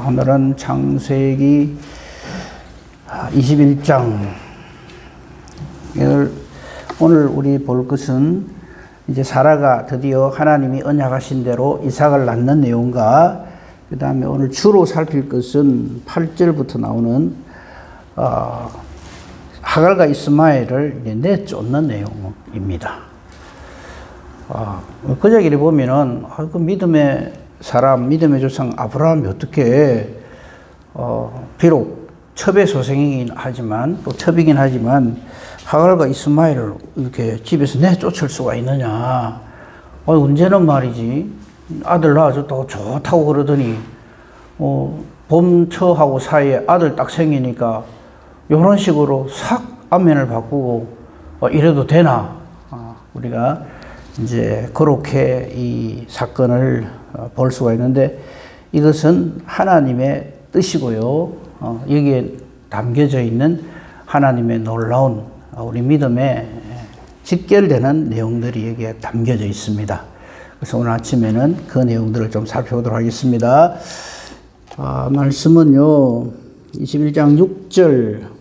오늘은 창세기 21장. 오늘 우리 볼 것은 이제 사라가 드디어 하나님이 언약하신 대로 이삭을 낳는 내용과 그 다음에 오늘 주로 살필 것은 8절부터 나오는 하갈과 이스마엘을 내쫓는 내용입니다. 그 얘기를 보면은 그 믿음의 사람, 믿음의 조상 아브라함이 어떻게 비록 첩의 소생이긴 하지만 또 첩이긴 하지만 하갈과 이스마엘을 이렇게 집에서 내쫓을 수가 있느냐. 언제는 말이지 아들 낳아줬다고 좋다고 그러더니 봄처하고 사이에 아들 딱 생기니까 이런 식으로 싹 안면을 바꾸고 이래도 되나. 우리가 이제 그렇게 이 사건을 볼 수가 있는데 이것은 하나님의 뜻이고요. 여기에 담겨져 있는 하나님의 놀라운 우리 믿음에 직결되는 내용들이 여기에 담겨져 있습니다. 그래서 오늘 아침에는 그 내용들을 좀 살펴보도록 하겠습니다. 말씀은요, 21장 6절.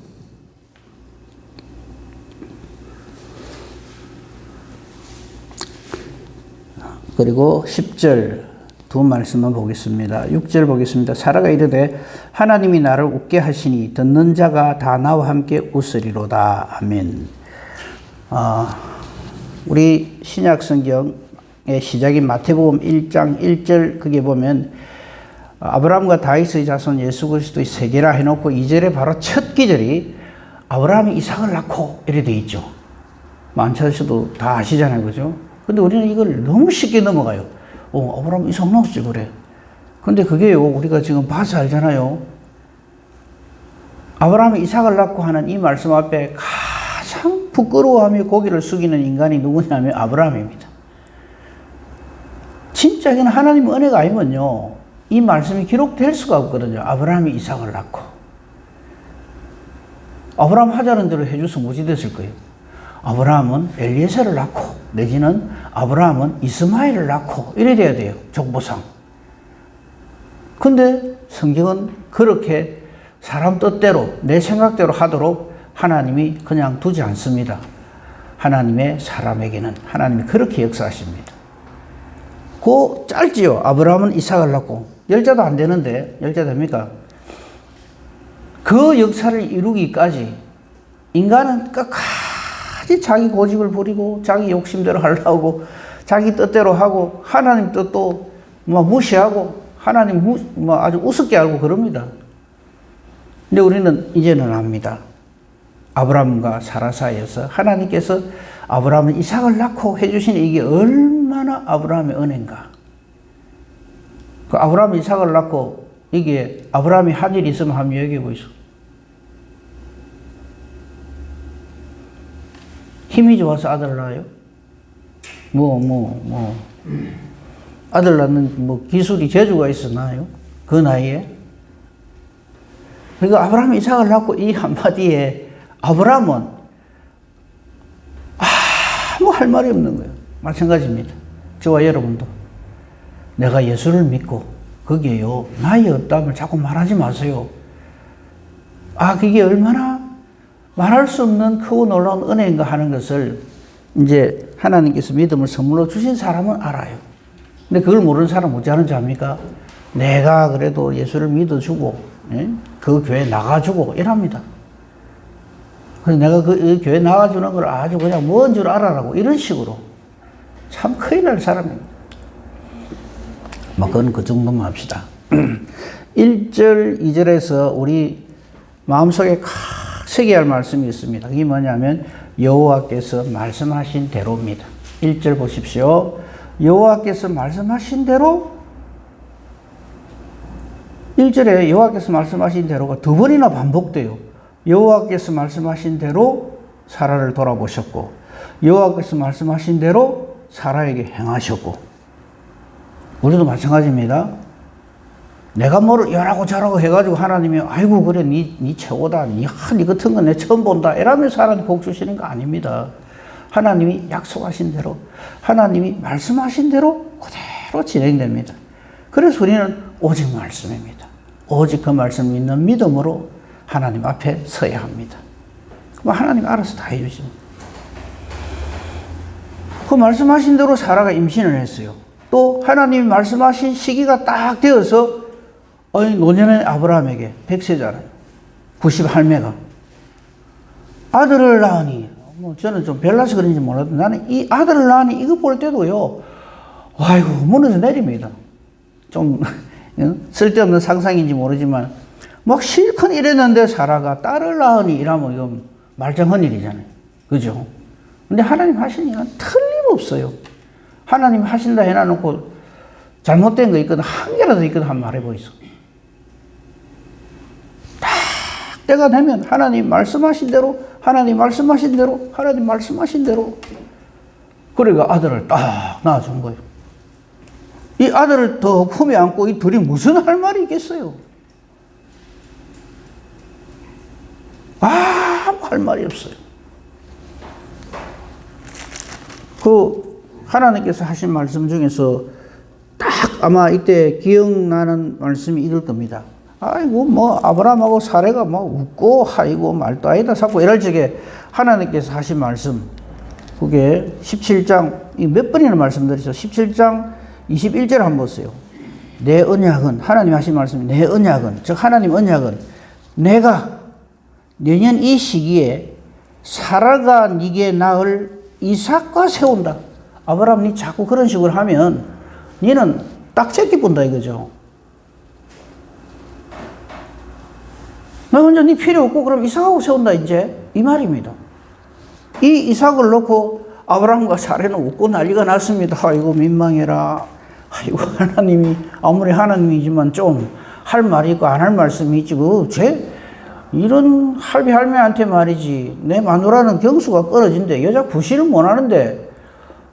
그리고 10절 두 말씀만 보겠습니다. 6절 보겠습니다. 사라가 이르되 하나님이 나를 웃게 하시니 듣는 자가 다 나와 함께 웃으리로다. 아멘. 우리 신약 성경의 시작인 마태복음 1장 1절 그게 보면 아브라함과 다윗의 자손 예수 그리스도의 세계라 해놓고 2절에 바로 첫 기절이 아브라함이 이삭을 낳고 이래 돼 있죠. 안철 씨도 다 아시잖아요, 그죠? 근데 우리는 이걸 너무 쉽게 넘어가요. 아브라함 이삭 낳았지 그래. 근데 그게요, 우리가 지금 봐서 알잖아요. 아브라함이 이삭을 낳고 하는 이 말씀 앞에 가장 부끄러워하며 고개를 숙이는 인간이 누구냐면 아브라함입니다. 진짜 이건 하나님의 은혜가 아니면요, 이 말씀이 기록될 수가 없거든요. 아브라함이 이삭을 낳고. 아브라함 하자는 대로 해줘서 무지 됐을 거예요. 아브라함은 엘리에셀을 낳고 내지는 아브라함은 이스마엘을 낳고 이래 돼야 돼요. 족보상. 근데 성경은 그렇게 사람 뜻대로 내 생각대로 하도록 하나님이 그냥 두지 않습니다. 하나님의 사람에게는 하나님이 그렇게 역사하십니다. 그 짧지요. 아브라함은 이삭을 낳고 열자도 안 되는데 열자 됩니까? 그 역사를 이루기까지 인간은 끝까지 자기 고집을 부리고 자기 욕심대로 하려고 자기 뜻대로 하고 하나님 뜻도 무시하고 하나님 아주 우습게 알고 그럽니다. 근데 우리는 이제는 압니다. 아브라함과 사라 사이에서 하나님께서 아브라함은 이삭을 낳고 해주신 이게 얼마나 아브라함의 은혜인가. 그 아브라함이 이삭을 낳고 이게 아브라함이 한 일이 있으면 한번 얘기해 보이소. 힘이 좋아서 아들 낳아요? 아들 낳는 기술이 재주가 있어 낳아요? 그 나이에? 그러니까 아브라함이 이삭을 낳고 이 한마디에 아브라함은 아무 할 말이 없는 거예요. 마찬가지입니다. 저와 여러분도. 내가 예수를 믿고 거기에요, 나이 없다면 자꾸 말하지 마세요. 그게 얼마나 말할 수 없는 크고 놀라운 은혜인가 하는 것을 이제 하나님께서 믿음을 선물로 주신 사람은 알아요. 근데 그걸 모르는 사람은 어찌 하는지 압니까? 내가 그래도 예수를 믿어주고 그 교회 나가주고 이랍니다. 그래서 내가 그 교회 나가주는 걸 아주 그냥 뭔 줄 알아라고 이런 식으로 참 큰일 날 사람입니다. 그건 그 정도만 합시다. 1절, 2절에서 우리 마음속에 새겨야 할 말씀이 있습니다. 그게 뭐냐면 여호와께서 말씀하신 대로입니다. 1절 보십시오. 여호와께서 말씀하신 대로 1절에 여호와께서 말씀하신 대로가 두 번이나 반복돼요. 여호와께서 말씀하신 대로 사라를 돌아보셨고 여호와께서 말씀하신 대로 사라에게 행하셨고 우리도 마찬가지입니다. 내가 뭐를 이러고 저러고 해가지고 하나님이 아이고 그래 니 최고다 니 같은 거 내 처음 본다 이러면서 하나님 복 주시는 거 아닙니다. 하나님이 약속하신 대로 하나님이 말씀하신 대로 그대로 진행됩니다. 그래서 우리는 오직 말씀입니다. 오직 그 말씀을 믿는 믿음으로 하나님 앞에 서야 합니다. 그럼 하나님 알아서 다 해주십니다. 그 말씀하신 대로 사라가 임신을 했어요. 또 하나님이 말씀하신 시기가 딱 되어서 노년의 아브라함에게 100세잖아요. 90할매가 아들을 낳으니, 저는 좀 별나서 그런지 몰라도 나는 이 아들을 낳으니 이거 볼 때도요, 아이고 무너져 내립니다. 좀 쓸데없는 상상인지 모르지만 막 실컷 이랬는데 사라가 딸을 낳으니 이러면 이건 말짱한 일이잖아요. 그죠? 근데 하나님 하시는 일은 틀림없어요. 하나님 하신다 해놔놓고 잘못된 거 있거든, 한 개라도 있거든, 한번 말해보이소. 딱 때가 되면 하나님 말씀하신 대로, 하나님 말씀하신 대로, 하나님 말씀하신 대로. 그러니까 아들을 딱 낳아준 거예요. 이 아들을 더 품에 안고 이 둘이 무슨 할 말이 있겠어요? 아무 할 말이 없어요. 그 하나님께서 하신 말씀 중에서 딱 아마 이때 기억나는 말씀이 이럴 겁니다. 아이고 뭐 아브라함하고 사레가 뭐 웃고 하이고 말도 아니다 사고 이럴 적에 하나님께서 하신 말씀, 그게 17장 몇 번이나 말씀드리죠. 17장 21절 한번 보세요. 내 언약은, 하나님 하신 말씀이 내 언약은, 즉 하나님 언약은 내가 내년 이 시기에 사라가 네게 낳을 이삭과 세운다. 아브라함 니 자꾸 그런 식으로 하면 니는 딱새끼 뿐다 이거죠. 나 혼자 니 필요 없고 그럼 이삭하고 세운다 이제 이 말입니다. 이 이삭을 놓고 아브라함과 사레는 웃고 난리가 났습니다. 아이고 민망해라. 아이고 하나님이 아무리 하나님이지만 좀 할 말이 있고 안 할 말씀이 있지. 이런 할배할매한테 말이지, 내 마누라는 경수가 끊어진대, 여자 구실을 못하는데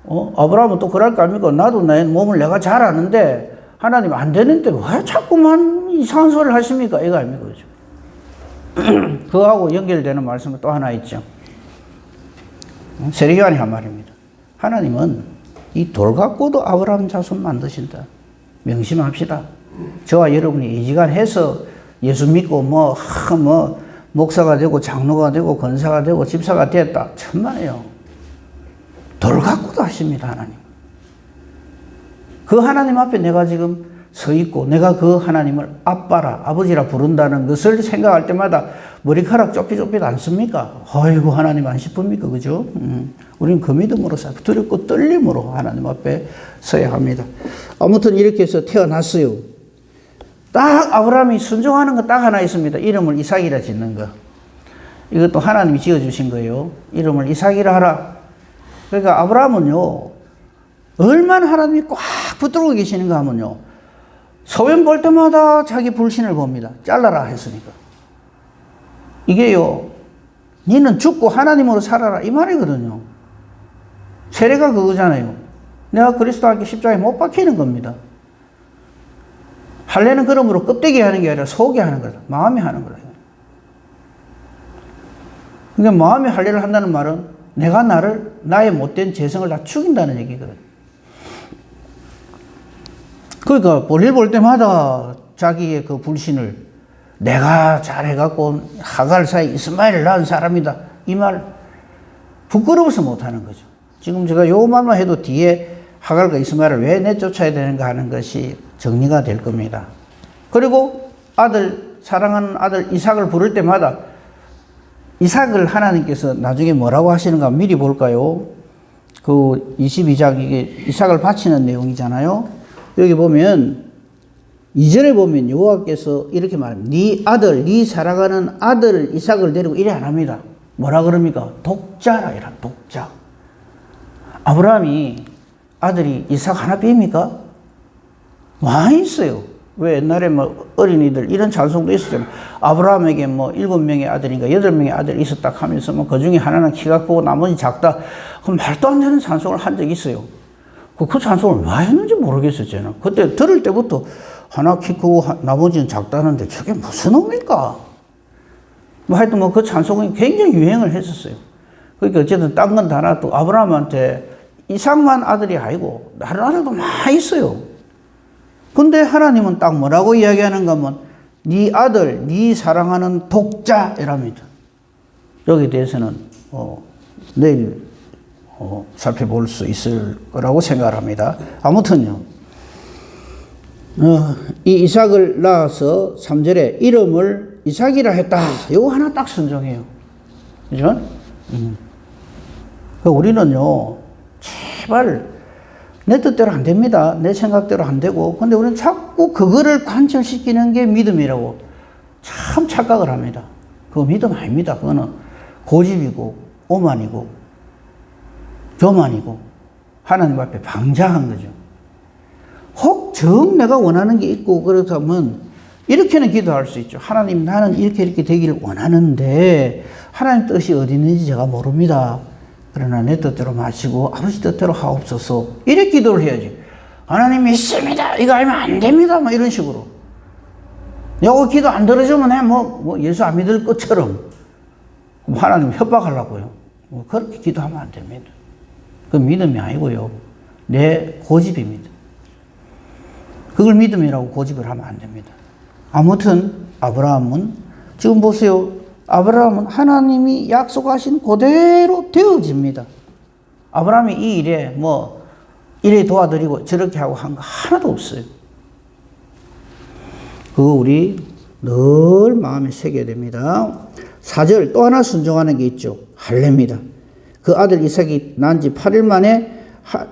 아브라함은 또 그럴 거 아닙니까? 나도 내 몸을 내가 잘 아는데 하나님 안 되는데 왜 자꾸만 이상한 소리를 하십니까? 이거 아닙니까? 그죠? 그거하고 연결되는 말씀은 또 하나 있죠. 세례요한이 한 말입니다. 하나님은 이 돌 갖고도 아브라함 자손 만드신다. 명심합시다. 저와 여러분이 이지간해서 예수 믿고 목사가 되고 장로가 되고 권사가 되고 집사가 됐다. 천만에요. 돌 갖고도 하십니다, 하나님. 그 하나님 앞에 내가 지금 서 있고 내가 그 하나님을 아빠라, 아버지라 부른다는 것을 생각할 때마다 머리카락 좁히좁히 않습니까? 아이고 하나님 안 싶습니까? 그죠? 우리는 그 믿음으로 두렵고 떨림으로 하나님 앞에 서야 합니다. 아무튼 이렇게 해서 태어났어요. 딱 아브라함이 순종하는 거 딱 하나 있습니다. 이름을 이삭이라 짓는 거. 이것도 하나님이 지어주신 거예요. 이름을 이삭이라 하라. 그러니까 아브라함은요, 얼마나 하나님이 꽉 붙들고 계시는가 하면요, 소변 볼 때마다 자기 불신을 봅니다. 잘라라 했으니까. 이게요, 니는 죽고 하나님으로 살아라 이 말이거든요. 세례가 그거잖아요. 내가 그리스도와 함께 십자가에 못 박히는 겁니다. 할례는 그러므로 껍데기 하는 게 아니라 속에 하는 거다. 마음에 하는 거다. 그러니까 마음에 할례를 한다는 말은 내가 나의 못된 재성을 다 죽인다는 얘기거든. 그러니까 볼일 볼 때마다 자기의 그 불신을, 내가 잘해갖고 하갈 사이 이스마엘을 낳은 사람이다, 이 말 부끄러워서 못하는 거죠. 지금 제가 요 말만 해도 뒤에 하갈과 이스마엘을 왜 내쫓아야 되는가 하는 것이 정리가 될 겁니다. 그리고 사랑하는 아들 이삭을 부를 때마다 이삭을 하나님께서 나중에 뭐라고 하시는가 미리 볼까요? 그 22장 이게 이삭을 바치는 내용이잖아요. 여기 보면 2절에 보면 여호와께서 이렇게 말합니다. 네 아들, 네 사랑하는 아들 이삭을 데리고 이래 안 합니다. 뭐라 그럽니까? 독자라 이란 독자. 아브라함이 아들이 이삭 하나뿐입니까? 많이 있어요. 왜 옛날에 어린이들 이런 찬송도 있었잖아요. 아브라함에게 7명의 아들인가 8명의 아들이 있었다 하면서 그 중에 하나는 키가 크고 나머지 작다. 그럼 말도 안 되는 찬송을 한 적이 있어요. 그 찬송을 왜 했는지 모르겠어요, 저는. 그때 들을 때부터 하나 키 크고 나머지는 작다는데 저게 무슨 의미일까? 하여튼 그 찬송이 굉장히 유행을 했었어요. 그러니까 어쨌든 딴 건 다 놔도 아브라함한테 이삭만 아들이 아니고 다른 아들도 많이 있어요. 근데 하나님은 딱 뭐라고 이야기하는가 하면 네 아들, 네 사랑하는 독자 이랍니다. 여기에 대해서는 내일 살펴볼 수 있을 거라고 생각을 합니다. 아무튼요, 이 이삭을 낳아서 3절에 이름을 이삭이라 했다. 이거 하나 딱 선정해요. 그죠? 우리는요, 제발 내 뜻대로 안 됩니다. 내 생각대로 안 되고. 근데 우리는 자꾸 그거를 관철시키는 게 믿음이라고 참 착각을 합니다. 그거 믿음 아닙니다. 그거는 고집이고 오만이고 교만이고 하나님 앞에 방자한 거죠. 혹 정 내가 원하는 게 있고 그렇다면 이렇게는 기도할 수 있죠. 하나님, 나는 이렇게 되기를 원하는데 하나님 뜻이 어디 있는지 제가 모릅니다. 그러나 내 뜻대로 마시고 아버지 뜻대로 하옵소서. 이렇게 기도를 해야지. 하나님 믿습니다. 이거 알면 안 됩니다. 뭐 이런 식으로. 요거 기도 안 들어주면 뭐 예수 안 믿을 것처럼 하나님 협박하려고요. 그렇게 기도하면 안 됩니다. 그 믿음이 아니고요. 내 고집입니다. 그걸 믿음이라고 고집을 하면 안 됩니다. 아무튼 아브라함은 지금 보세요. 아브라함은 하나님이 약속하신 그대로 되어집니다. 아브라함이 이 일에 이래 도와드리고 저렇게 하고 한 거 하나도 없어요. 그거 우리 늘 마음에 새겨야 됩니다. 4절 또 하나 순종하는 게 있죠. 할례입니다. 그 아들 이삭이 난 지 8일 만에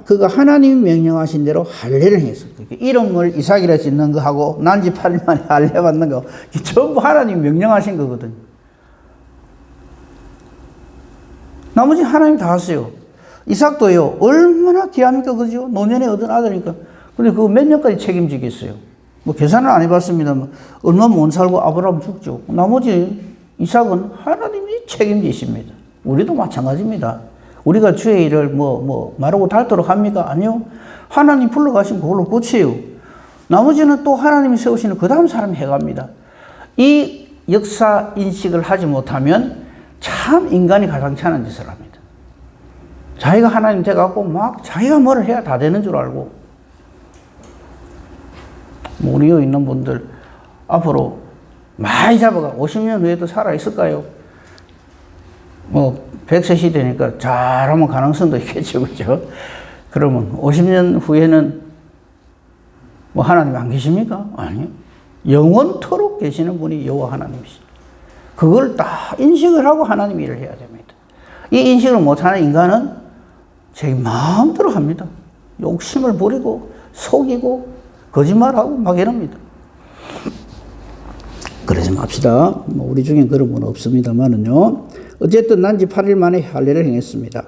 그가 하나님이 명령하신 대로 할례를 했어요. 이름을 이삭이라 짓는 거 하고 난 지 8일 만에 할례 받는 거 전부 하나님이 명령하신 거거든요. 나머지 하나님 다 하세요. 이삭도요, 얼마나 귀합니까, 그죠? 노년에 얻은 아들이니까. 근데 그거 몇 년까지 책임지겠어요? 계산을 안 해봤습니다만, 얼마 못 살고 아브라함 죽죠. 나머지 이삭은 하나님이 책임지십니다. 우리도 마찬가지입니다. 우리가 주의 일을 마르고 닳도록 합니까? 아니요. 하나님 불러가신 그걸로 고쳐요. 나머지는 또 하나님이 세우시는 그 다음 사람이 해갑니다. 이 역사 인식을 하지 못하면 참 인간이 가장 차는 짓을 합니다. 자기가 하나님 돼갖고 자기가 뭐를 해야 다 되는 줄 알고. 우리 여기 있는 분들 앞으로 많이 잡아가 50년 후에도 살아있을까요? 100세 시대니까 잘하면 가능성도 있겠죠. 그죠? 그러면 50년 후에는 하나님 안 계십니까? 아니요. 영원토록 계시는 분이 여호와 하나님이십니다. 그걸 다 인식을 하고 하나님 일을 해야 됩니다. 이 인식을 못하는 인간은 자기 마음대로 합니다. 욕심을 부리고 속이고 거짓말하고 막 이럽니다. 그러지 맙시다. 우리 중엔 그런 분 없습니다만은요. 어쨌든 난 지 8일 만에 할례를 행했습니다.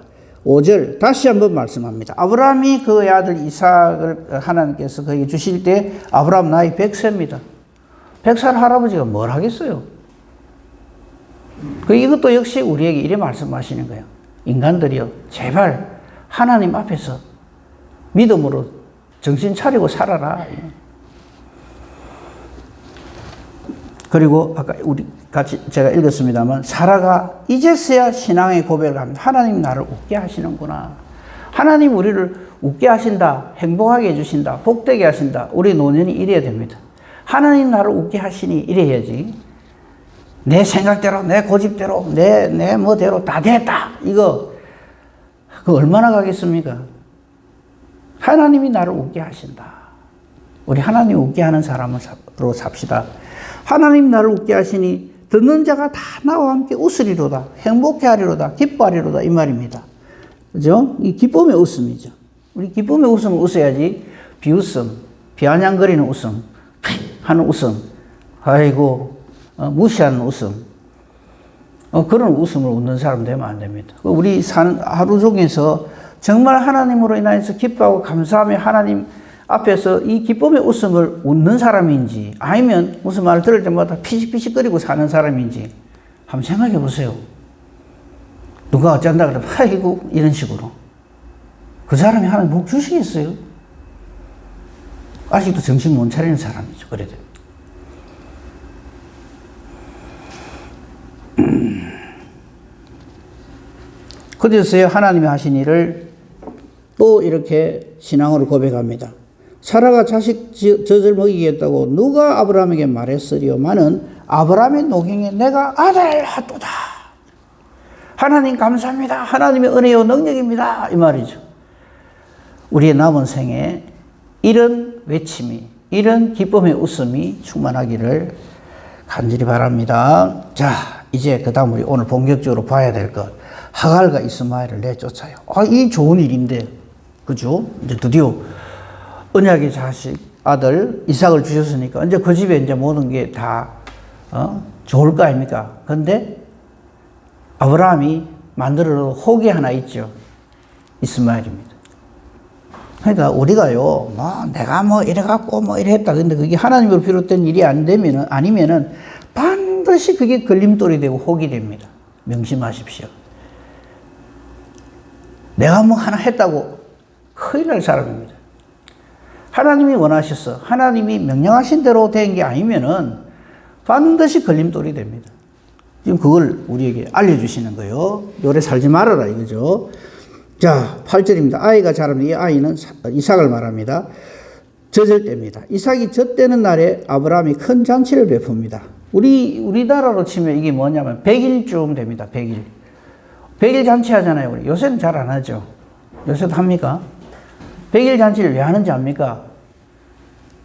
5절 다시 한번 말씀합니다. 아브라함이 그의 아들 이삭을 하나님께서 그에게 주실 때 아브라함 나이 100세입니다. 100살 할아버지가 뭘 하겠어요? 이것도 역시 우리에게 이래 말씀하시는 거예요. 인간들이요, 제발 하나님 앞에서 믿음으로 정신 차리고 살아라. 그리고 아까 우리 같이 제가 읽었습니다만 사라가 이제서야 신앙의 고백을 합니다. 하나님 나를 웃게 하시는구나. 하나님 우리를 웃게 하신다. 행복하게 해주신다. 복되게 하신다. 우리 노년이 이래야 됩니다. 하나님 나를 웃게 하시니 이래야지. 내 생각대로, 내 고집대로, 내 뭐대로 다 됐다. 그거 얼마나 가겠습니까? 하나님이 나를 웃게 하신다. 우리 하나님 웃게 하는 사람으로 삽시다. 하나님 나를 웃게 하시니 듣는 자가 다 나와 함께 웃으리로다. 행복해 하리로다. 기뻐하리로다. 이 말입니다. 그죠? 이 기쁨의 웃음이죠. 우리 기쁨의 웃음을 웃어야지 비웃음, 비아냥거리는 웃음, 하는 웃음, 아이고 무시하는 웃음, 그런 웃음을 웃는 사람 되면 안 됩니다. 우리 사는 하루 중에서 정말 하나님으로 인해서 기뻐하고 감사하며 하나님 앞에서 이 기쁨의 웃음을 웃는 사람인지 아니면 무슨 말을 들을 때마다 피식피식거리고 사는 사람인지 한번 생각해 보세요. 누가 어쩐다 그러면 아이고 이런 식으로 그 사람이 하나님 복 주시겠어요? 아직도 정신 못 차리는 사람이죠. 그래도 그제서야 하나님이 하신 일을 또 이렇게 신앙으로 고백합니다. 사라가 자식 젖을 먹이겠다고 누가 아브라함에게 말했으리요마는 아브라함의 노경에 내가 아들을 낳았도다. 하나님 감사합니다. 하나님의 은혜요 능력입니다. 이 말이죠. 우리의 남은 생에 이런 외침이, 이런 기쁨의 웃음이 충만하기를 간절히 바랍니다. 자, 이제 그 다음 우리 오늘 본격적으로 봐야 될 것. 하갈과 이스마엘을 내쫓아요. 이 좋은 일인데, 그죠? 이제 드디어 언약의 자식, 아들, 이삭을 주셨으니까, 이제 그 집에 이제 모든 게 다, 좋을 거 아닙니까? 근데 아브라함이 만들어 놓은 혹이 하나 있죠. 이스마엘입니다. 그러니까 우리가요, 내가 이래갖고 이래 했다. 근데 그게 하나님으로 비롯된 일이 아니면은 반드시 그게 걸림돌이 되고 혹이 됩니다. 명심하십시오. 내가 하나 했다고 큰일 날 사람입니다. 하나님이 원하셔서 하나님이 명령하신 대로 된 게 아니면은 반드시 걸림돌이 됩니다. 지금 그걸 우리에게 알려주시는 거예요. 오래 살지 말아라 이거죠. 자, 8절입니다. 아이가 자라면 이 아이는 이삭을 말합니다. 젖을 때입니다. 이삭이 젖되는 날에 아브라함이 큰 잔치를 베풉니다. 우리나라로 치면 이게 뭐냐면 100일쯤 됩니다. 100일. 100일 잔치 하잖아요. 우리 요새는 잘 안 하죠. 요새도 합니까? 100일 잔치를 왜 하는지 압니까?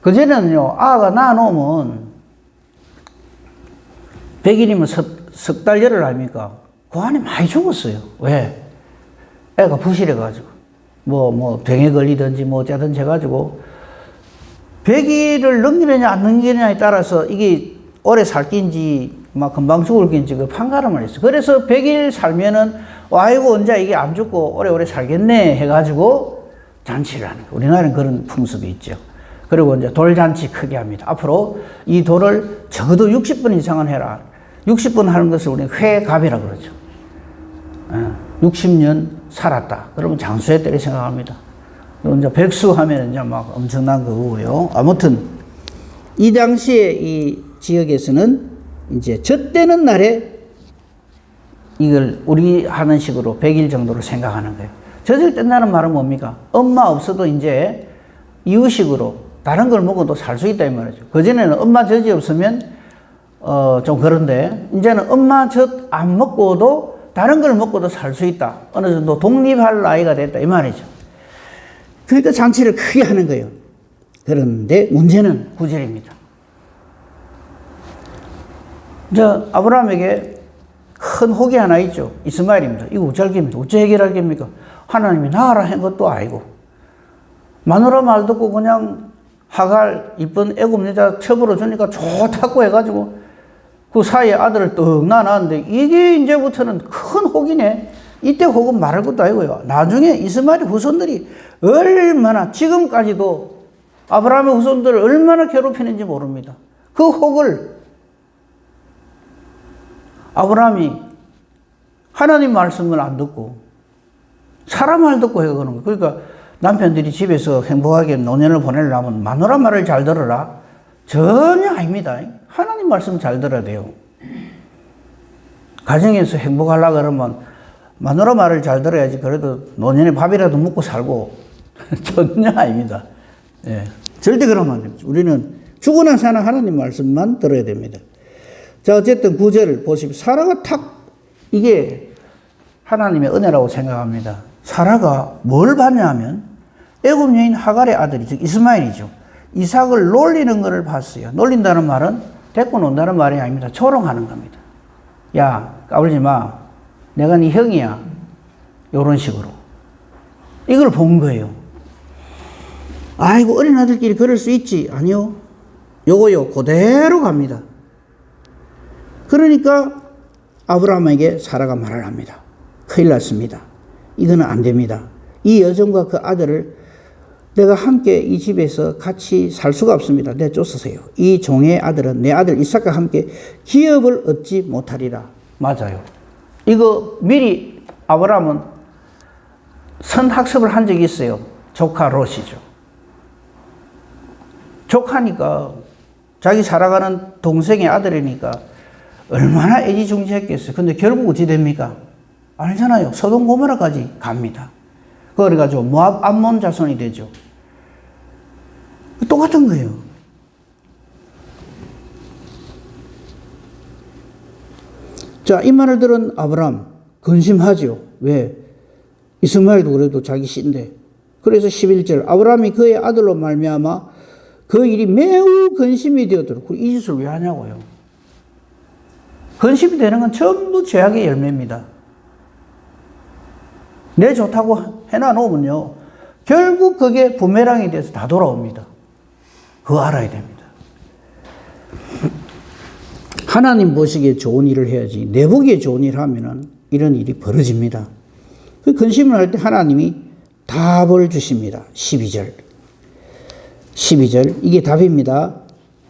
그전에는요, 아가 낳아놓으면 100일이면 석 달열을 아닙니까? 그 안에 많이 죽었어요. 왜? 애가 부실해가지고. 병에 걸리든지 어쩌든지 해가지고. 100일을 넘기느냐 안 넘기느냐에 따라서 이게 오래 살 낀지, 금방 죽을 낀지 그 판가름을 했어. 그래서 100일 살면은, 아이고, 언제 이게 안 죽고 오래 살겠네 해가지고 잔치를 하는 거예요. 우리나라는 그런 풍습이 있죠. 그리고 이제 돌잔치 크게 합니다. 앞으로 이 돌을 적어도 60분 이상은 해라. 60분 하는 것을 우리는 회갑이라 그러죠. 60년 살았다. 그러면 장수의 때를 생각합니다. 그리고 이제 백수 하면 이제 엄청난 거고요. 아무튼 이 당시에 이 지역에서는 이제 젖되는 날에 이걸 우리 하는 식으로 100일 정도로 생각하는 거예요. 젖을 뗀다는 말은 뭡니까? 엄마 없어도 이제 이유식으로 다른 걸 먹어도 살 수 있다 이 말이죠. 그전에는 엄마 젖이 없으면 좀 그런데 이제는 엄마 젖 안 먹고도 다른 걸 먹고도 살 수 있다. 어느 정도 독립할 나이가 됐다 이 말이죠. 그러니까 잔치를 크게 하는 거예요. 그런데 문제는 9절입니다. 아브라함에게 큰 혹이 하나 있죠. 이스마엘입니다. 이거 어쩔 어째 해결할 겁니까? 하나님이 낳아라 한 것도 아니고 마누라 말 듣고 그냥 하갈 이쁜 애굽 여자 처벌어 주니까 좋다고 해가지고 그 사이에 아들을 떡 낳았는데 이게 이제부터는 큰 혹이네. 이때 혹은 말할 것도 아니고요. 나중에 이스마엘 후손들이 얼마나 지금까지도 아브라함의 후손들을 얼마나 괴롭히는지 모릅니다. 그 혹을 아브라함이 하나님 말씀을 안 듣고 사람 말 듣고 해가 그런 거예요. 그러니까 남편들이 집에서 행복하게 노년을 보내려면 마누라 말을 잘 들어라. 전혀 아닙니다. 하나님 말씀 잘 들어야 돼요. 가정에서 행복하려고 그러면 마누라 말을 잘 들어야지. 그래도 노년에 밥이라도 먹고 살고 전혀 아닙니다. 예, 절대 그러면 안 됩니다. 우리는 죽으나 사나 하나님 말씀만 들어야 됩니다. 자, 어쨌든 9절을 보시면 사라가 이게 하나님의 은혜라고 생각합니다. 사라가 뭘 봤냐 하면 애굽 여인 하갈의 아들이 즉 이스마엘이죠. 이삭을 놀리는 것을 봤어요. 놀린다는 말은 데리고 논다는 말이 아닙니다. 조롱하는 겁니다. 야, 까불지 마. 내가 네 형이야. 이런 식으로. 이걸 본 거예요. 아이고, 어린 아들끼리 그럴 수 있지. 아니요. 요거요. 그대로 갑니다. 그러니까 아브라함에게 사라가 말을 합니다. 큰일 났습니다. 이거는 안 됩니다. 이 여종과 그 아들을 내가 함께 이 집에서 같이 살 수가 없습니다. 내쫓으세요. 이 종의 아들은 내 아들 이삭과 함께 기업을 얻지 못하리라. 맞아요. 이거 미리 아브라함은 선학습을 한 적이 있어요. 조카 롯이죠. 조카니까 자기 살아가는 동생의 아들이니까 얼마나 애지중지했겠어요. 근데 결국 어찌 됩니까? 알잖아요. 소돔 고모라까지 갑니다. 그래가지고 모압 암몬 자손이 되죠. 똑같은 거예요. 자, 이 말을 들은 아브라함 근심하죠. 왜? 이스마엘도 그래도 자기 씨인데. 그래서 11절 아브라함이 그의 아들로 말미암아 그 일이 매우 근심이 되었도록. 이 짓을 왜 하냐고요. 근심이 되는 건 전부 죄악의 열매입니다. 내 좋다고 해놔놓으면요, 결국 그게 부메랑이 돼서 다 돌아옵니다. 그거 알아야 됩니다. 하나님 보시기에 좋은 일을 해야지 내 보기에 좋은 일을 하면은 이런 일이 벌어집니다. 그 근심을 할 때 하나님이 답을 주십니다. 12절 이게 답입니다.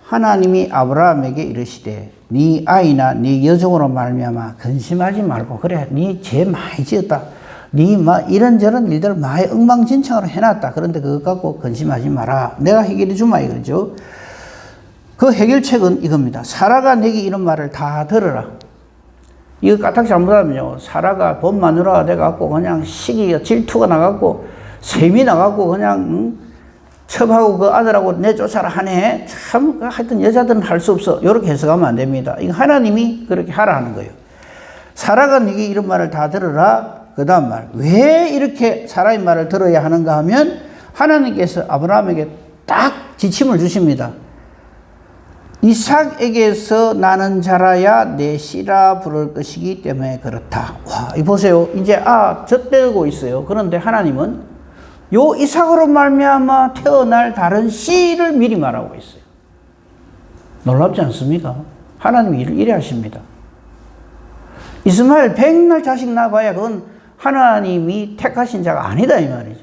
하나님이 아브라함에게 이르시되 네 아이나 네 여종으로 말미암아 근심하지 말고, 그래 네 죄 많이 지었다, 네 이런저런 일들 많이 엉망진창으로 해놨다, 그런데 그것 갖고 근심하지 마라, 내가 해결해 주마 이거죠. 그 해결책은 이겁니다. 사라가 내게 이런 말을 다 들어라. 이거 까딱 잘못하면요, 사라가 본 마누라가 돼갖고 그냥 시기가 질투가 나갖고 셈이 나갖고 그냥 첩하고 그 아들하고 내쫓아라 하네. 참 하여튼 여자들은 할 수 없어. 이렇게 해석하면 안 됩니다. 이거 하나님이 그렇게 하라 하는 거예요. 사라가 네게 이런 말을 다 들어라. 그 다음 말, 왜 이렇게 사라의 말을 들어야 하는가 하면 하나님께서 아브라함에게 딱 지침을 주십니다. 이삭에게서 나는 자라야 내 씨라 부를 것이기 때문에 그렇다. 와, 이 보세요. 이제 젖대고 있어요. 그런데 하나님은 요 이삭으로 말미암아 태어날 다른 씨를 미리 말하고 있어요. 놀랍지 않습니까? 하나님이 일을 이래 하십니다. 이스마엘 백날 자식 낳아봐야 그건 하나님이 택하신 자가 아니다 이 말이죠.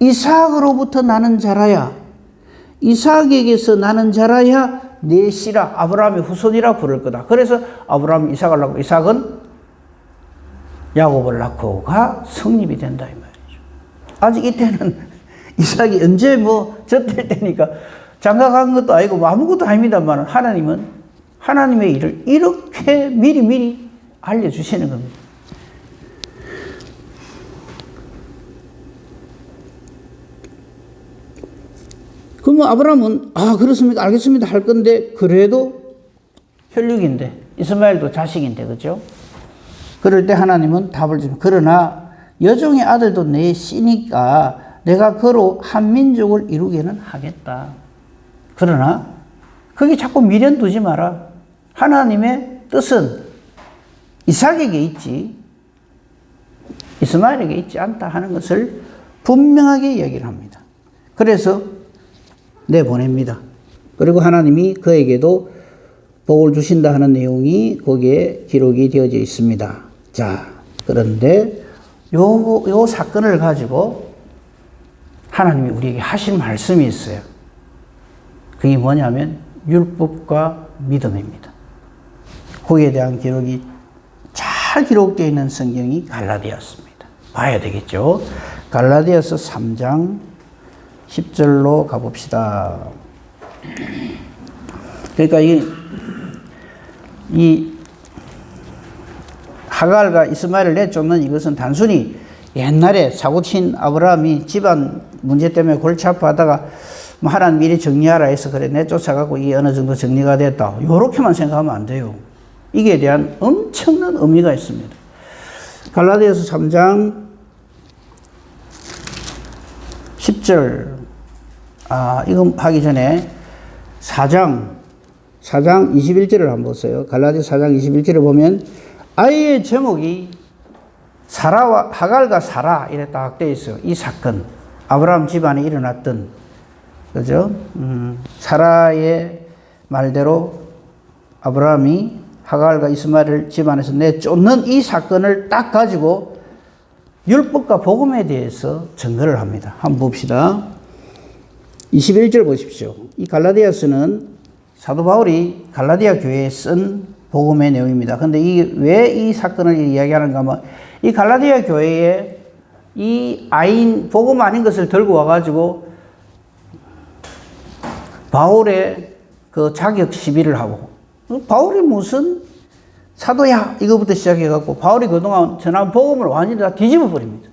이삭으로부터 나는 자라야, 이삭에게서 나는 자라야 내 씨라, 아브라함의 후손이라 부를 거다. 그래서 아브라함이 이삭을 낳고 이삭은 야곱을 낳고가 성립이 된다 이 말이죠. 아직 이때는 이삭이 언제 젖될 때니까 장가간 것도 아니고 아무것도 아닙니다만 하나님은 하나님의 일을 이렇게 미리 알려주시는 겁니다. 그러면 아브라함은 그렇습니까? 알겠습니다 할 건데, 그래도 혈육인데 이스마엘도 자식인데, 그죠? 그럴 때 하나님은 답을 줍니다. 그러나 여종의 아들도 내 씨니까 내가 그로 한 민족을 이루게는 하겠다. 그러나 거기 자꾸 미련 두지 마라. 하나님의 뜻은 이삭에게 있지 이스마엘에게 있지 않다 하는 것을 분명하게 이야기를 합니다. 그래서 내보냅니다. 그리고 하나님이 그에게도 복을 주신다 하는 내용이 거기에 기록이 되어져 있습니다. 자, 그런데 요 사건을 가지고 하나님이 우리에게 하신 말씀이 있어요. 그게 뭐냐면 율법과 믿음입니다. 거기에 대한 기록이 잘 기록되어 있는 성경이 갈라디아서입니다. 봐야 되겠죠. 갈라디아서 3장 10절로 가봅시다. 그러니까 이 하갈과 이스마엘을 내쫓는 이것은 단순히 옛날에 사고친 아브라함이 집안 문제 때문에 골치 아파하다가 하나님 미리 정리하라 해서 그래 내쫓아가고 이게 어느 정도 정리가 됐다, 요렇게만 생각하면 안 돼요. 이게 대한 엄청난 의미가 있습니다. 갈라디아서 3장 10절 이거 하기 전에 4장 21절을 한번 보세요. 갈라디아서 4장 21절을 보면 아이의 제목이 하갈과 사라 이래 딱 되어 있어요. 이 사건, 아브라함 집안에 일어났던, 그죠? 사라의 말대로 아브라함이 하갈과 이스마엘을 집안에서 내쫓는 이 사건을 딱 가지고 율법과 복음에 대해서 증거를 합니다. 한번 봅시다. 21절 보십시오. 이 갈라디아서는 사도 바울이 갈라디아 교회에 쓴 복음의 내용입니다. 근데 왜 이 사건을 이야기하는가 하면 이 갈라디아 교회에 이 복음 아닌 것을 들고 와가지고 바울의 그 자격 시비를 하고, 바울이 무슨 사도야 이거부터 시작해갖고 바울이 그동안 전한 복음을 완전히 다 뒤집어 버립니다.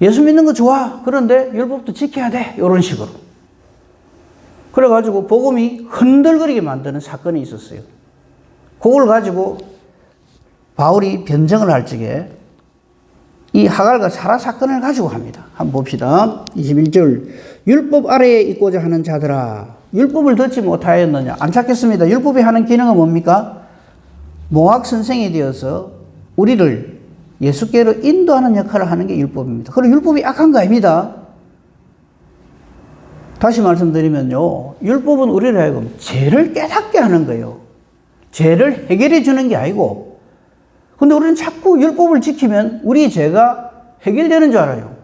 예수 믿는 거 좋아. 그런데 율법도 지켜야 돼. 이런 식으로. 그래가지고 복음이 흔들거리게 만드는 사건이 있었어요. 그걸 가지고 바울이 변증을 할 적에 이 하갈과 사라 사건을 가지고 합니다. 한번 봅시다. 21절. 율법 아래에 있고자 하는 자들아, 율법을 듣지 못하였느냐? 안 찾겠습니다. 율법이 하는 기능은 뭡니까? 몽학 선생이 되어서 우리를 예수께로 인도하는 역할을 하는 게 율법입니다. 그리고 율법이 악한 거 아닙니다. 다시 말씀드리면요, 율법은 우리를 하여금 죄를 깨닫게 하는 거예요. 죄를 해결해 주는 게 아니고, 근데 우리는 자꾸 율법을 지키면 우리 죄가 해결되는 줄 알아요.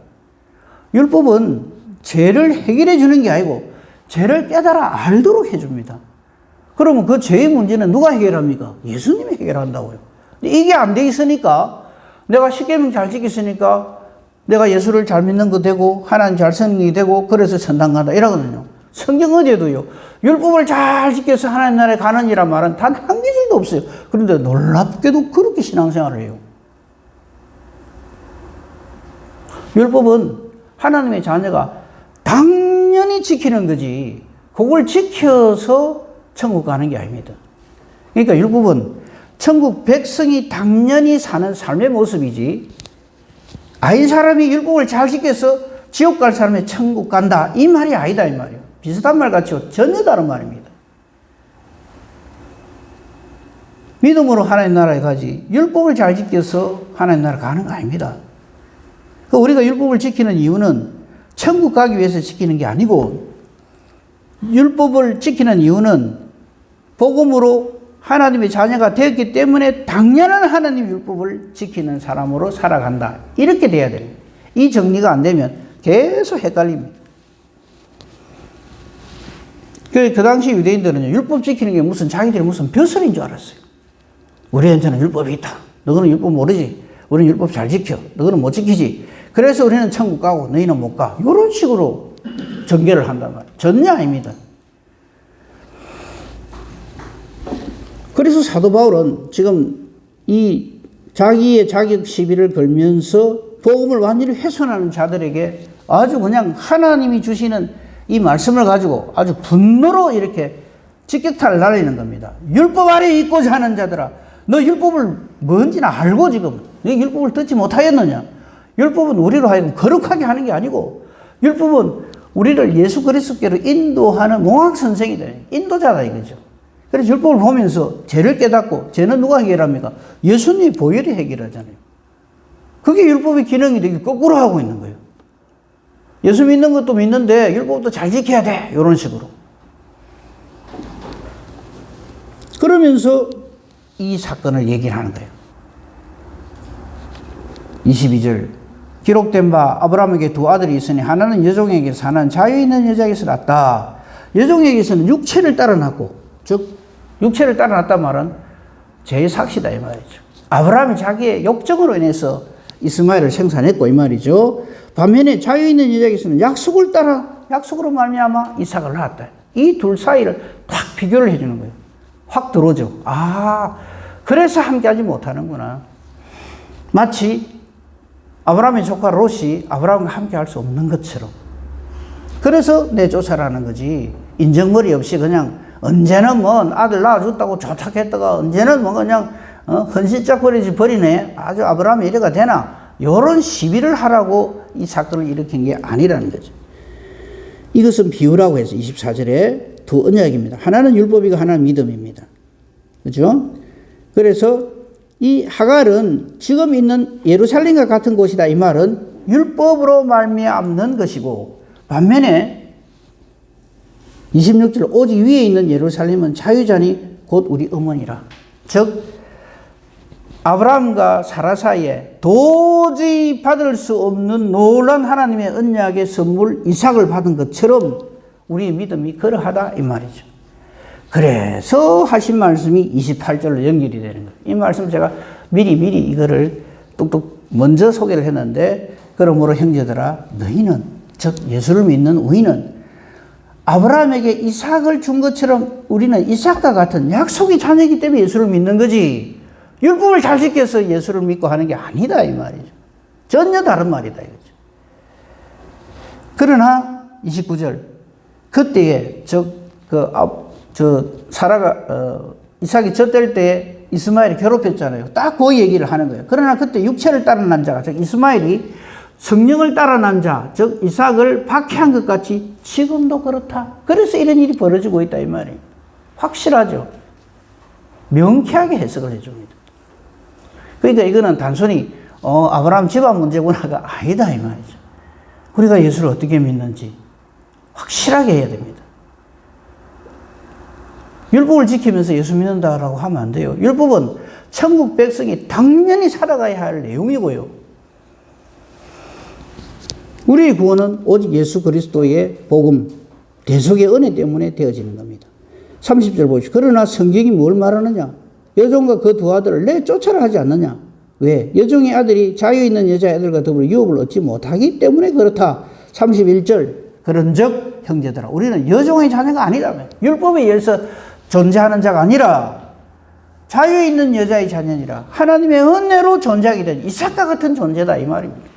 율법은 죄를 해결해 주는 게 아니고 죄를 깨달아 알도록 해줍니다. 그러면 그 죄의 문제는 누가 해결합니까? 예수님이 해결한다고요. 이게 안 돼 있으니까, 내가 십계명 잘 지켰으니까 내가 예수를 잘 믿는 거 되고 하나님 잘 섬기게 되고 그래서 천당 간다 이러거든요. 성경 어디에도요, 율법을 잘 지켜서 하나님 나라에 가는 이란 말은 단 한 개줄도 없어요. 그런데 놀랍게도 그렇게 신앙생활을 해요. 율법은 하나님의 자녀가 당연히 지키는 거지, 그걸 지켜서 천국 가는 게 아닙니다. 그러니까 율법은 천국 백성이 당연히 사는 삶의 모습이지, 아닌 사람이 율법을 잘 지켜서 지옥 갈 사람이 천국 간다, 이 말이 아니다, 이 말이에요. 비슷한 말 같죠? 전혀 다른 말입니다. 믿음으로 하나님 나라에 가지, 율법을 잘 지켜서 하나님 나라에 가는 거 아닙니다. 우리가 율법을 지키는 이유는 천국 가기 위해서 지키는 게 아니고, 율법을 지키는 이유는 복음으로 하나님의 자녀가 되었기 때문에 당연한 하나님 율법을 지키는 사람으로 살아간다, 이렇게 돼야 돼요. 이 정리가 안 되면 계속 헷갈립니다. 그 당시 유대인들은요, 율법 지키는 게 무슨 자기들이 무슨 벼슬인 줄 알았어요. 우리한테는 율법이 있다. 너희는 율법 모르지. 우리는 율법 잘 지켜. 너희는 못 지키지. 그래서 우리는 천국 가고 너희는 못 가. 이런 식으로 전개를 한단 말이에요. 전혀 아닙니다. 그래서 사도 바울은 지금 이 자기의 자격 시비를 걸면서 복음을 완전히 훼손하는 자들에게 아주 그냥 하나님이 주시는 이 말씀을 가지고 아주 분노로 이렇게 직격탄을 날리는 겁니다. 율법 아래에 있고자 하는 자들아, 너 율법을 뭔지나 알고 지금 너 율법을 듣지 못하였느냐? 율법은 우리로 하여금 거룩하게 하는 게 아니고, 율법은 우리를 예수 그리스도께로 인도하는 몽학 선생이다, 인도자다 이거죠. 그래서 율법을 보면서 죄를 깨닫고, 죄는 누가 해결합니까? 예수님이 보혈이 해결하잖아요. 그게 율법의 기능이 되게 거꾸로 하고 있는 거예요. 예수 믿는 것도 믿는데 율법도 잘 지켜야 돼, 이런 식으로. 그러면서 이 사건을 얘기를 하는 거예요. 22절. 기록된 바 아브라함에게 두 아들이 있으니 하나는 여종에게 사는 자유 있는 여자에게서 났다. 여종에게서는 육체를 따라 났고, 즉 육체를 따라 났단 말은 죄의 삭시다 이 말이죠. 아브라함이 자기의 욕정으로 인해서 이스마엘을 생산했고 이 말이죠. 반면에 자유 있는 여자에게서는 약속으로 말미암아 이삭을 낳았다. 이 둘 사이를 딱 비교를 해주는 거예요. 확 들어오죠. 아, 그래서 함께하지 못하는구나. 마치 아브라함의 조카 롯이 아브라함과 함께할 수 없는 것처럼. 그래서 내쫓아라는 거지. 인정머리 없이 그냥 언제는 뭐 아들 낳아줬다고 좋다했다가 언제는 뭐 그냥 헌신짝거리지 버리네. 아주 아브라함이 이래가 되나? 이런 시비를 하라고 이 사건을 일으킨 게 아니라는 거죠. 이것은 비유라고 해서 24절에 두 언약입니다. 하나는 율법이고 하나는 믿음입니다. 그렇죠? 그래서 이 하갈은 지금 있는 예루살렘과 같은 곳이다. 이 말은 율법으로 말미암는 것이고, 반면에 26절 오직 위에 있는 예루살렘은 자유자니 곧 우리 어머니라. 즉 아브라함과 사라 사이에 도저히 받을 수 없는 놀라운 하나님의 언약의 선물 이삭을 받은 것처럼 우리의 믿음이 그러하다 이 말이죠. 그래서 하신 말씀이 28절로 연결이 되는 거예요. 이 말씀 제가 미리 이거를 뚝뚝 먼저 소개를 했는데, 그러므로 형제들아 너희는, 즉 예수를 믿는 우리는 아브라함에게 이삭을 준 것처럼 우리는 이삭과 같은 약속의 자녀이기 때문에 예수를 믿는 거지, 율법을 잘 지켜서 예수를 믿고 하는 게 아니다 이 말이죠. 전혀 다른 말이다 이거죠. 그러나 29절 그때에 사라가 이삭이 젖될 때 이스마엘이 괴롭혔잖아요. 딱 그 얘기를 하는 거예요. 그러나 그때 육체를 따라 난 자가, 즉 이스마엘이 성령을 따라 난 자, 즉 이삭을 박해한 것 같이 지금도 그렇다. 그래서 이런 일이 벌어지고 있다 이 말이에요. 확실하죠. 명쾌하게 해석을 해줍니다. 그러니까 이거는 단순히 아브라함 집안 문제구나가 아니다 이 말이죠. 우리가 예수를 어떻게 믿는지 확실하게 해야 됩니다. 율법을 지키면서 예수 믿는다라고 하면 안 돼요. 율법은 천국 백성이 당연히 살아가야 할 내용이고요. 우리의 구원은 오직 예수 그리스도의 복음, 대속의 은혜 때문에 되어지는 겁니다. 30절 보십시오. 그러나 성경이 뭘 말하느냐? 여종과 그 두 아들을 내쫓아라 하지 않느냐? 왜? 여종의 아들이 자유 있는 여자애들과 더불어 유업을 얻지 못하기 때문에 그렇다. 31절. 그런즉 형제들아, 우리는 여종의 자녀가 아니라며. 율법에 의해서 존재하는 자가 아니라 자유 있는 여자의 자녀니라. 하나님의 은혜로 존재하게 된 이삭과 같은 존재다 이 말입니다.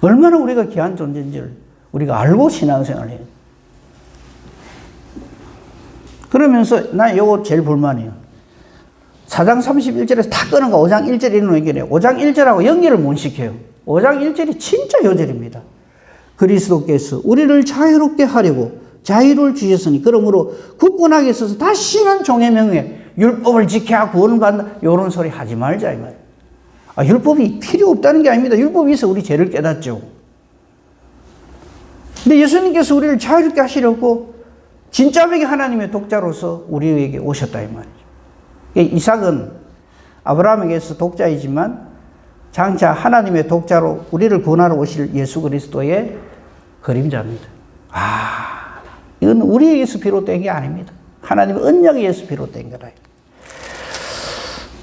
얼마나 우리가 귀한 존재인지를 우리가 알고 신앙생활을 해요. 그러면서 나 이거 제일 불만이에요. 4장 31절에서 다 끄는 거 5장 1절 이런 연결해요. 5장 1절하고 연결을 못 시켜요. 5장 1절이 진짜 요절입니다. 그리스도께서 우리를 자유롭게 하려고 자유를 주셨으니 그러므로 굳건하게 서서 다시는 종의 명에 율법을 지켜야 구원을 받는다. 이런 소리 하지 말자 이 말이에요. 율법이 필요 없다는 게 아닙니다. 율법이 있어 우리 죄를 깨닫죠. 근데 예수님께서 우리를 자유롭게 하시려고 진짜백이 하나님의 독자로서 우리에게 오셨다 이 말이죠. 이삭은 아브라함에게서 독자이지만 장차 하나님의 독자로 우리를 구원하러 오실 예수 그리스도의 그림자입니다. 이건 우리에게서 비롯된 게 아닙니다. 하나님의 언약에 의해서 비롯된 거다.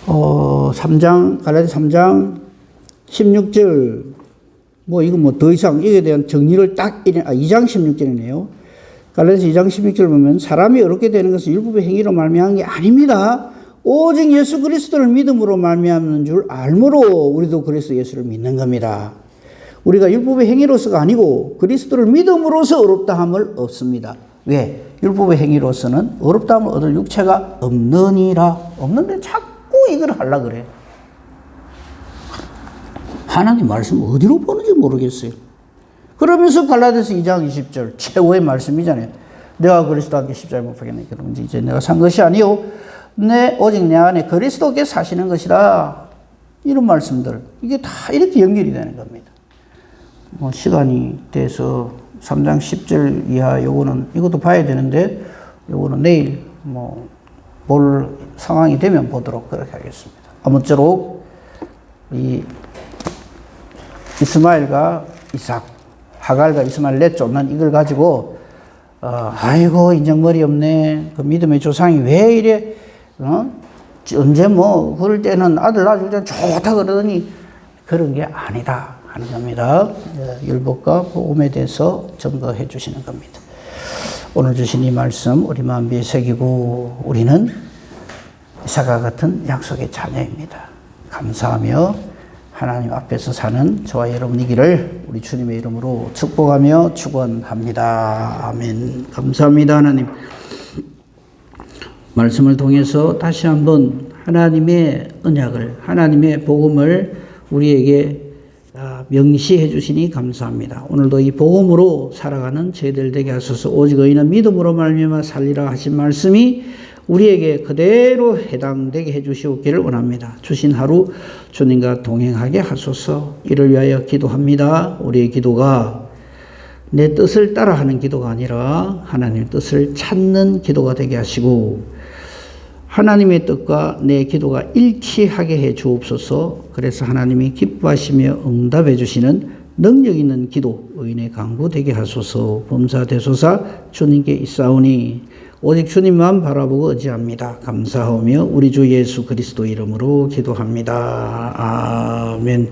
갈라디아 3장 16절 이거 더 이상 이에 대한 정리를 2장 16절이네요. 갈라디아 2장 16절 보면 사람이 어렵게 되는 것은 율법의 행위로 말미암은 게 아닙니다. 오직 예수 그리스도를 믿음으로 말미암는 줄 알므로 우리도 그리스도 예수를 믿는 겁니다. 우리가 율법의 행위로서가 아니고 그리스도를 믿음으로서 어렵다함을 얻습니다. 왜? 율법의 행위로서는 어렵다함을 얻을 육체가 없느니라. 없는데 자꾸 이걸 하려고 그래. 하나님 말씀 어디로 보는지 모르겠어요. 그러면서 갈라디아서 2장 20절 최고의 말씀이잖아요. 내가 그리스도와 함께 십자가에 못 박혔네. 그러면 이제 내가 산 것이 아니요 오직 내 안에 그리스도께 사시는 것이라. 이런 말씀들 이게 다 이렇게 연결이 되는 겁니다. 시간이 돼서 3장 10절 이하 이것도 봐야 되는데 요거는 내일 볼 상황이 되면 보도록 그렇게 하겠습니다. 아무쪼록 이 이스마엘과 이삭, 하갈과 이스마엘 내쫓는 이걸 가지고 아이고 인정머리 없네. 그 믿음의 조상이 왜 이래 언제 그럴 때는 아들 낳아줄 때 좋다 그러더니 그런 게 아니다 하는 겁니다. 율법과 복음에 대해서 증거해 주시는 겁니다. 오늘 주신 이 말씀 우리 마음에 새기고 우리는 이삭과 같은 약속의 자녀입니다. 감사하며 하나님 앞에서 사는 저와 여러분이기를 우리 주님의 이름으로 축복하며 축원합니다. 아멘. 감사합니다 하나님. 말씀을 통해서 다시 한번 하나님의 언약을 하나님의 복음을 우리에게 명시해 주시니 감사합니다. 오늘도 이 복음으로 살아가는 저희들 되게 하소서. 오직 의인은 믿음으로 말미암아 살리라 하신 말씀이 우리에게 그대로 해당되게 해 주시옵기를 원합니다. 주신 하루 주님과 동행하게 하소서. 이를 위하여 기도합니다. 우리의 기도가 내 뜻을 따라하는 기도가 아니라 하나님의 뜻을 찾는 기도가 되게 하시고 하나님의 뜻과 내 기도가 일치하게 해 주옵소서. 그래서 하나님이 기뻐하시며 응답해 주시는 능력 있는 기도, 의인의 강구 되게 하소서. 범사대소사 주님께 있사오니 오직 주님만 바라보고 의지합니다. 감사하며 우리 주 예수 그리스도 이름으로 기도합니다. 아멘.